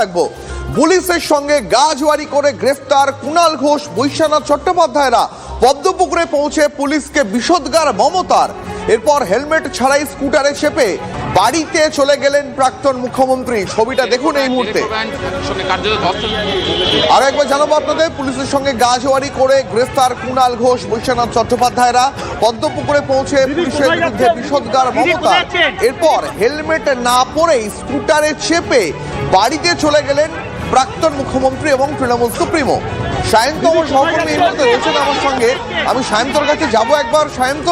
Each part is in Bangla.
রাখবো। পুলিশের সঙ্গে গাজওয়ারি করে গ্রেফতার কুণাল ঘোষ, বৈশ্বনাথ চট্টোপাধ্যায়রা পদ্মপুকুরে পৌঁছে পুলিশকে বিষোদগার মমতার। এরপর হেলমেট ছাড়াই স্কুটারে চেপে বাড়িতে চলে গেলেন প্রাক্তন মুখ্যমন্ত্রী। ছবিটা দেখুন এই মুহূর্তে। আরো একবার জানাবো আপনাদের, পুলিশের সঙ্গে গাজওয়ারি করে গ্রেফতার কুণাল ঘোষ, বৈশ্বনাথ চট্টোপাধ্যায়রা পদ্মপুকুরে পৌঁছে পুলিশের বিরুদ্ধে বিষোদগার মমতার। এরপর হেলমেট না পরেই স্কুটারে চেপে বাড়িতে চলে গেলেন প্রাক্তন মুখ্যমন্ত্রী এবং তৃণমূল সুপ্রিমো। সায়ন্ত আমার সহকর্মী এই মুহূর্তে রয়েছেন আমার সঙ্গে। আমি সায়ন্তর কাছে যাবো একবার। সায়ন্ত,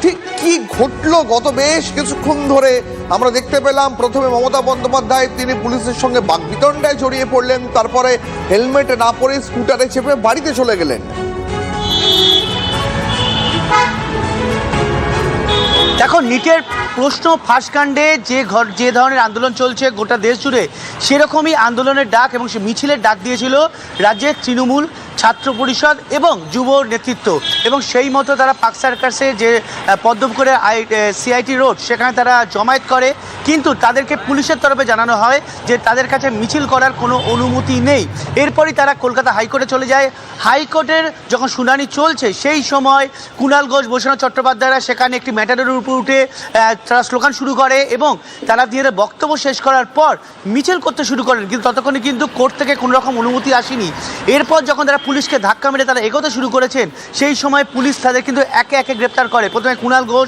ঠিক কি ঘটলো? গত বেশ কিছুক্ষণ ধরে আমরা দেখতে পেলাম প্রথমে মমতা বন্দ্যোপাধ্যায় তিনি পুলিশের সঙ্গে বাকবিতণ্ডায় জড়িয়ে পড়লেন, তারপরে হেলমেট না পরে স্কুটারে চেপে বাড়িতে চলে গেলেন। দেখো, নিটের প্রশ্ন ফাঁসকাণ্ডে যে ধরনের আন্দোলন চলছে গোটা দেশ জুড়ে, সেরকমই আন্দোলনের ডাক এবং সে মিছিলের ডাক দিয়েছিল রাজ্যের তৃণমূল, ছাত্র পরিষদ এবং যুব নেতৃত্ব। এবং সেই মতো তারা পার্ক সার্কাসে যে পদ্মপুকুরের সিআইটি রোড সেখানে তারা জমায়েত করে, কিন্তু তাদেরকে পুলিশের তরফে জানানো হয় যে তাদের কাছে মিছিল করার কোনো অনুমতি নেই। এরপরই তারা কলকাতা হাইকোর্টে চলে যায়। হাইকোর্টের যখন শুনানি চলছে সেই সময় কুণাল ঘোষ, বৈশ্বনাথ চট্টোপাধ্যায়রা সেখানে একটি ম্যাটাডোরের উপর উঠে তারা স্লোগান শুরু করে এবং তারা দিয়ে বক্তব্য শেষ করার পর মিছিল করতে শুরু করেন, কিন্তু ততক্ষণে কিন্তু কোর্ট থেকে কোনো রকম অনুমতি আসেনি। এরপর যখন তারা পুলিশকে ধাক্কা মেরে তারা এগোতে শুরু করেছেন, সেই সময় পুলিশ তাদের কিন্তু একে একে গ্রেপ্তার করে। প্রথমে কুণাল ঘোষ,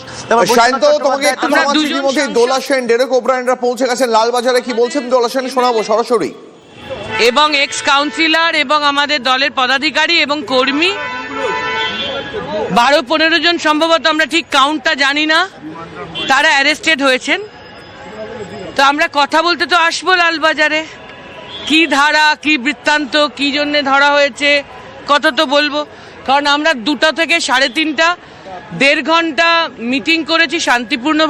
দোলা সেন, ডেরেক ওব্রায়েনরা পৌঁছে গেছেন লালবাজারে। কি বলছেন দোলা সেন, শোনাবো সরাসরি। এবং এক্স কাউন্সিলর এবং আমাদের দলের পদাধিকারী এবং কর্মী 12-15 জন সম্ভবত, আমরা ঠিক কাউন্টটা জানি না, তারা অ্যারেস্টেড হয়েছেন। তো আমরা কথা বলতে তো আসবো লালবাজারে, কি ধারা, কি বৃত্তান্ত, কি জন্যে ধরা হয়েছে, কত তো বলবো। কারণ আমরা 2টা থেকে 3:30 1.5 ঘন্টা মিটিং করেছি শান্তিপূর্ণ।